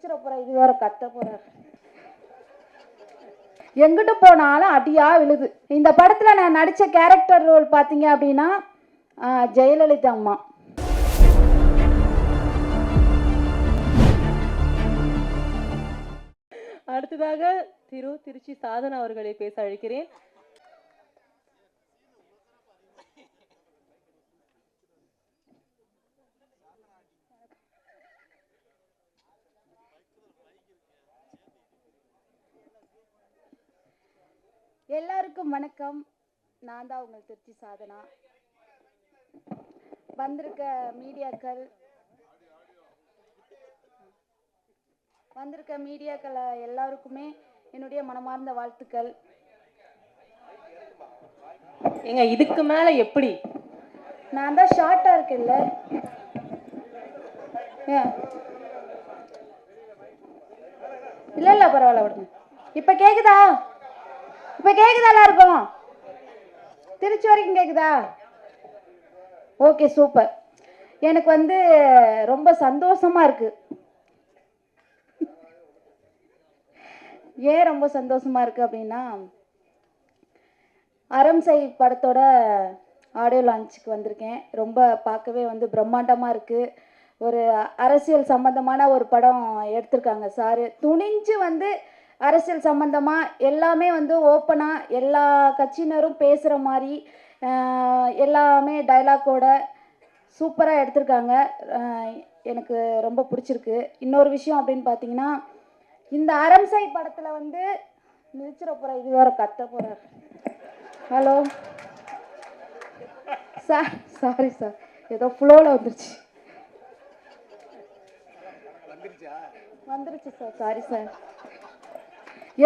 மிதிச்சிட போற, இது வேற கத்த போற, எங்கிட்டு போனாலும் அடியா விழுது. இந்த படத்துல நான் நடிச்ச கேரக்டர் ரோல் பாத்தீங்க அப்படின்னா ஜெயலலிதா அம்மா. அடுத்ததாக திருச்சி சாதனா அவர்களை பேச அழைக்கிறேன். எல்லாருக்கும் வணக்கம். நான் தான் உங்கள் திருச்சி சாதனா. வந்திருக்க மீடியாக்கள் எல்லாருக்குமே என்னுடைய மனமார்ந்த வாழ்த்துக்கள். ஏங்க இதுக்கு மேல எப்படி? நான் தான் ஷார்ட்டா இருக்கேன்ல. இல்ல பரவாயில்ல விடுங்க. இப்ப கேக்குதா எல்லாருக்கும்? திருச்சி வரைக்கும் கேக்குதா? Okay, super. எனக்கு வந்து ரொம்ப சந்தோஷமா இருக்கு. ஏன் ரொம்ப சந்தோஷமா இருக்கு அப்படின்னா, அரம்சை படத்தோட ஆடியோ லான்ச்சுக்கு வந்திருக்கேன். ரொம்ப பார்க்கவே வந்து பிரம்மாண்டமா இருக்கு. ஒரு அரசியல் சம்பந்தமான ஒரு படம் எடுத்திருக்காங்க சார். துணிஞ்சு வந்து அரசியல் சம்பந்தமா எல்லாமே வந்து ஓப்பனா எல்லா கட்சியினரும் பேசுகிற மாதிரி எல்லாமே டைலாக்கோட சூப்பராக எடுத்திருக்காங்க. எனக்கு ரொம்ப பிடிச்சிருக்கு. இன்னொரு விஷயம் அப்படின்னு பார்த்தீங்கன்னா, இந்த அரம்சை படத்தில் வந்து மிதிச்சிட போகிற, இது வேற கத்த போகிற. ஹலோ சார், சாரி சார், ஏதோ ஃப்ளோவில் வந்துருச்சு சார், சாரி சார்.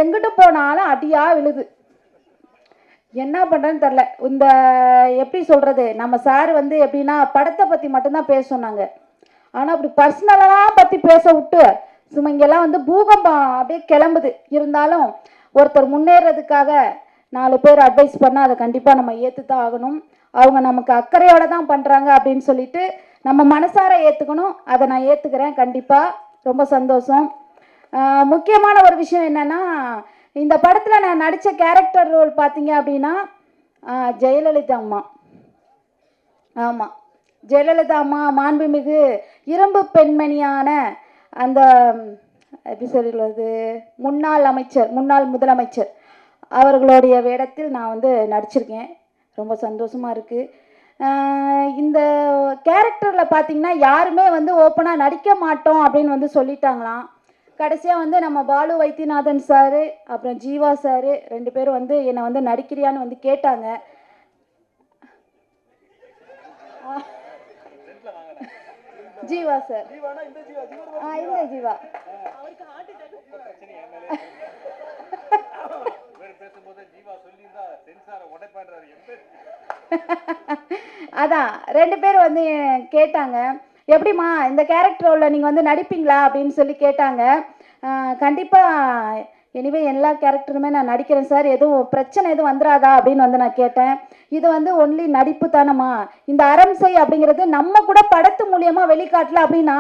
எங்கிட்டு போனாலும் அடியா விழுது, என்ன பண்ணுறேன்னு தெரில. இந்த எப்படி சொல்கிறது, நம்ம சார் வந்து எப்படின்னா படத்தை பற்றி மட்டும்தான் பேச சொன்னாங்க. ஆனால் அப்படி பர்சனலாக பற்றி பேச விட்டு சும்மா இங்கெல்லாம் வந்து பூகம்பம் அப்படியே கிளம்புது. இருந்தாலும் ஒருத்தர் முன்னேறதுக்காக 4 பேர் அட்வைஸ் பண்ணால் அதை கண்டிப்பாக நம்ம ஏற்று தான் ஆகணும். அவங்க நமக்கு அக்கறையோடு தான் பண்ணுறாங்க அப்படின்னு சொல்லிட்டு நம்ம மனசார ஏற்றுக்கணும். அதை நான் ஏற்றுக்கிறேன் கண்டிப்பாக. ரொம்ப சந்தோஷம். முக்கியமான ஒரு விஷயம் என்னென்னா, இந்த படத்தில் நான் நடித்த கேரக்டர் ரோல் பார்த்தீங்க அப்படின்னா ஜெயலலிதா அம்மா. ஆமாம், ஜெயலலிதா அம்மா மாண்புமிகு இரும்பு பெண்மணியான அந்த எப்படி சொல்கிறது, முன்னாள் முதலமைச்சர் அவர்களுடைய வேடத்தில் நான் வந்து நடிச்சிருக்கேன். ரொம்ப சந்தோஷமாக இருக்குது. இந்த கேரக்டரில் பார்த்தீங்கன்னா யாருமே வந்து ஓப்பனாக நடிக்க மாட்டோம் அப்படின்னு வந்து சொல்லிட்டாங்களாம். கடைசியாக வந்து நம்ம பாலு வைத்தியநாதன் சார் அப்புறம் ஜீவா சார் 2 பேரும் வந்து என்னை வந்து நடிக்கிறியான்னு வந்து கேட்டாங்க. ஜீவா சார், இந்த ஜீவா அதான் 2 பேர் வந்து கேட்டாங்க, எப்படிம்மா இந்த கேரக்டர் ரோலில் நீங்கள் வந்து நடிப்பீங்களா அப்படின்னு சொல்லி கேட்டாங்க. கண்டிப்பாக எனிவே எல்லா கேரக்டருமே நான் நடிக்கிறேன் சார், எதுவும் பிரச்சனை எதுவும் வந்துடாதா அப்படின்னு வந்து நான் கேட்டேன். இது வந்து ஒன்லி நடிப்பு தானம்மா, இந்த அரம்சை அப்படிங்கிறது நம்ம கூட படத்து மூலியமாக வெளிக்காட்டல அப்படின்னா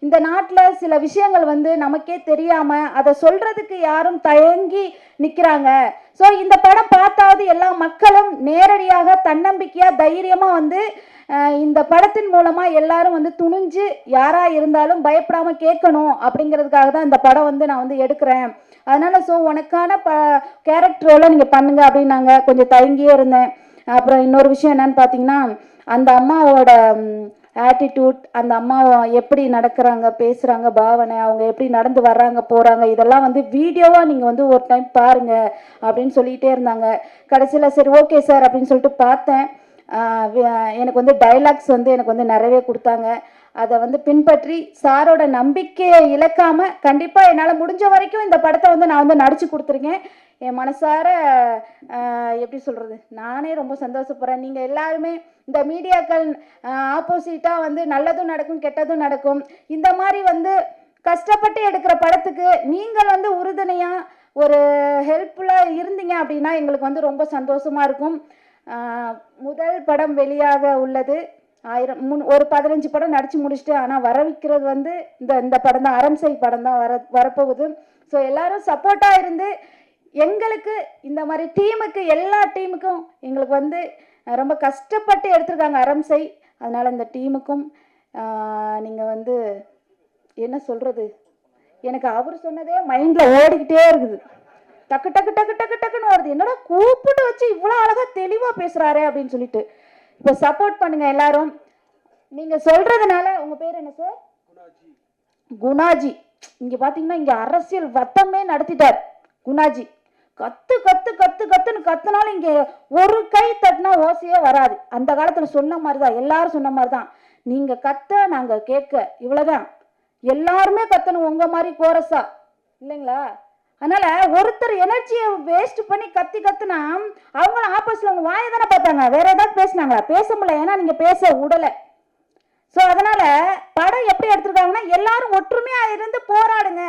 இந்த நாட்டில் சில விஷயங்கள் வந்து நமக்கே தெரியாமல் அதை சொல்கிறதுக்கு யாரும் தயங்கி நிற்கிறாங்க. ஸோ இந்த படம் பார்த்தாவது எல்லா மக்களும் நேரடியாக தன்னம்பிக்கையாக தைரியமாக வந்து இந்த படத்தின் மூலமாக எல்லாரும் வந்து துணிஞ்சு யாராக இருந்தாலும் பயப்படாமல் கேட்கணும் அப்படிங்கிறதுக்காக தான் இந்த படம் வந்து நான் வந்து எடுக்கிறேன். அதனால் ஸோ உனக்கான கேரக்டரோட நீங்கள் பண்ணுங்க அப்படின்னாங்க. கொஞ்சம் தயங்கியே இருந்தேன். அப்புறம் இன்னொரு விஷயம் என்னன்னு பார்த்தீங்கன்னா, அந்த அம்மாவோட ஆட்டிடியூட், அந்த அம்மா எப்படி நடக்கிறாங்க, பேசுகிறாங்க, பாவனை, அவங்க எப்படி நடந்து வர்றாங்க போகிறாங்க, இதெல்லாம் வந்து வீடியோவாக நீங்கள் வந்து ஒரு டைம் பாருங்கள் அப்படின்னு சொல்லிகிட்டே இருந்தாங்க. கடைசியில் சரி ஓகே சார் அப்படின்னு சொல்லிட்டு பார்த்தேன். எனக்கு வந்து டைலாக்ஸ் வந்து எனக்கு வந்து நிறையவே கொடுத்தாங்க. அதை வந்து பின்பற்றி சாரோட நம்பிக்கையை இழக்காமல் கண்டிப்பாக என்னால் முடிஞ்ச வரைக்கும் இந்த படத்தை வந்து நான் வந்து நடித்து கொடுத்துருக்கேன். என் மனசார எப்படி சொல்கிறது, நானே ரொம்ப சந்தோஷப்படுறேன். நீங்கள் எல்லாருமே இந்த மீடியாக்கள் ஆப்போசிட்டாக வந்து நல்லதும் நடக்கும் கெட்டதும் நடக்கும். இந்த மாதிரி வந்து கஷ்டப்பட்டு எடுக்கிற படத்துக்கு நீங்கள் வந்து உறுதுணையாக ஒரு ஹெல்ப்ஃபுல்லாக இருந்தீங்க அப்படின்னா எங்களுக்கு வந்து ரொம்ப சந்தோஷமாக இருக்கும். முதல் படம் வெளியாக உள்ளது. ஒரு 15 படம் நடிச்சு முடிச்சுட்டு, ஆனால் வர வைக்கிறது வந்து இந்த படம் தான், அரம்சை படம் தான் வரப்போகுது. ஸோ எல்லாரும் சப்போர்ட்டாக இருந்து எங்களுக்கு இந்த மாதிரி டீமுக்கு, எல்லா டீமுக்கும் எங்களுக்கு வந்து ரொம்ப கஷ்டப்பட்டு எடுத்திருக்காங்க அரம்சை. அதனால் இந்த டீமுக்கும் நீங்கள் வந்து என்ன சொல்கிறது, எனக்கு அவர் சொன்னதே மைண்டில் ஓடிக்கிட்டே இருக்குது. டக்கு டக்கு டக்கு டக்கு டக்குன்னு வருது. என்னடா கூப்பிட்டு வச்சு இவ்வளோ அழகாக தெளிவாக பேசுகிறாரே அப்படின்னு சொல்லிட்டு. இப்போ சப்போர்ட் பண்ணுங்க எல்லாரும். நீங்கள் சொல்கிறதுனால. உங்கள் பேர் என்ன சார்? குணாஜி. இங்கே பார்த்தீங்கன்னா இங்கே அரசியல் வட்டமே நடத்திட்டார் குணாஜி. கத்து கத்து கத்து கத்துன்னு கத்துனாலும் இங்கே ஒரு கை தட்டினா ஓசையே வராது. அந்த காலத்தில் சொன்ன மாதிரி தான், எல்லாரும் சொன்ன மாதிரி தான். நீங்கள் கத்த, நாங்கள் கேட்க, இவ்வளோதான். எல்லாருமே கத்தணும் உங்கள் மாதிரி கோரஸா, இல்லைங்களா? அதனால ஒருத்தர் எனர்ஜியை வேஸ்ட் பண்ணி கத்தி கத்துனா அவங்களும் ஆப்போசிட்ல அவங்க வாயை தானே பார்த்தாங்க, வேற ஏதாவது பேசினாங்களா? பேச முடியல, ஏன்னா நீங்க பேச விடலை. ஸோ அதனால படம் எப்படி எடுத்திருக்காங்கன்னா, எல்லாரும் ஒற்றுமையா இருந்து போராடுங்க,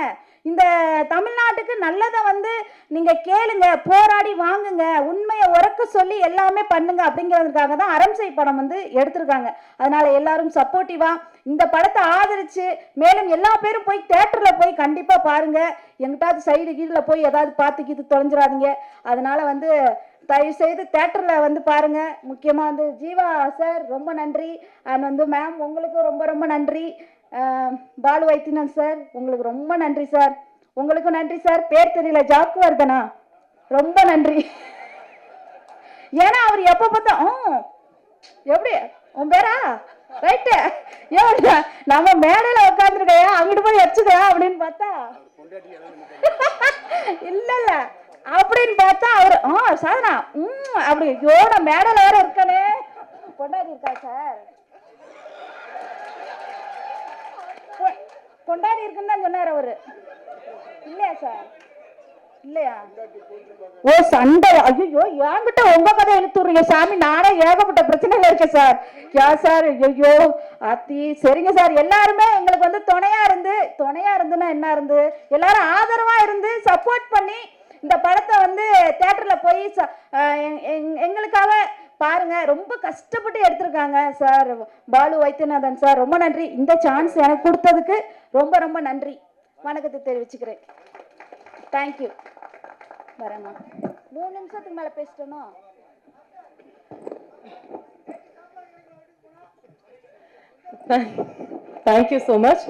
இந்த தமிழ்நாட்டுக்கு நல்லதை வந்து நீங்க கேளுங்க, போராடி வாங்குங்க, உண்மையை உறக்க சொல்லி எல்லாமே பண்ணுங்க அப்படிங்கிறதுக்காக தான் அரம்சை படம் வந்து எடுத்திருக்காங்க. அதனால எல்லாரும் சப்போர்ட்டிவா இந்த படத்தை ஆதரிச்சு, மேலும் எல்லா பேரும் போய் தியேட்டர்ல போய் கண்டிப்பா பாருங்க. எங்கிட்டாவது சைடு கீழில் போய் ஏதாவது பார்த்துக்கிட்டு தொலைஞ்சிடாதீங்க. அதனால வந்து தயவு செய்து தியேட்டர்ல வந்து பாருங்க. முக்கியமா வந்து ஜீவா சார் ரொம்ப நன்றி, அண்ட் வந்து மேம் உங்களுக்கும் ரொம்ப ரொம்ப நன்றி. பாலு வைத்தியநாத் சார் உங்களுக்கு ரொம்ப நன்றி சார். உங்களுக்கும் நன்றி சார். பேர் தெரியல, ஜாக்குவர்தனா, ரொம்ப நன்றி. ஏன்னா அவர் எப்ப பார்த்தா எப்படி உன் பேரா ரைட்டு நம்ம மேடையில உட்காந்துருக்கையா அங்கிட்டு போய் வச்சுக்கா அப்படின்னு பார்த்தா இல்ல இல்ல அப்படின்னு பார்த்தா அவர் சாதனா அப்படி யோட மேடையில வேற இருக்கானே. கொண்டாடி இருக்கா சார்? கொண்டாடி இருக்குன்னு தான் சொன்னார் அவரு, இல்லையா சார்? இல்லையா? ஓ சண்டை. ஐயோ என்கிட்ட உங்க கதை இழுத்துறீங்க சாமி, நானே ஏகப்பட்ட பிரச்சனைகள் இருக்கேன் சார். யா சார்? ஐயோ அத்தி. சரிங்க சார், எல்லாருமே எங்களுக்கு வந்து துணையா இருந்துன்னா என்ன இருந்து, எல்லாரும் ஆதரவா இருந்து சப்போர்ட் பண்ணி இந்த படத்தை வந்து தியேட்டர்ல போய் எங்களுக்காக பாருங்க. ரொம்ப கஷ்டப்பட்டு எடுத்திருக்காங்க சார். பாலு வைத்தியநாதன் சார் ரொம்ப நன்றி. இந்த சான்ஸ் எனக்கு கொடுத்ததுக்கு ரொம்ப ரொம்ப நன்றி. வணக்கத்தை தெரிவிச்சுக்கிறேன். தேங்க்யூ. வரேம்மா. 3 நிமிஷத்துக்கு மேலே பேசிட்டோன்னா. Thank you so much.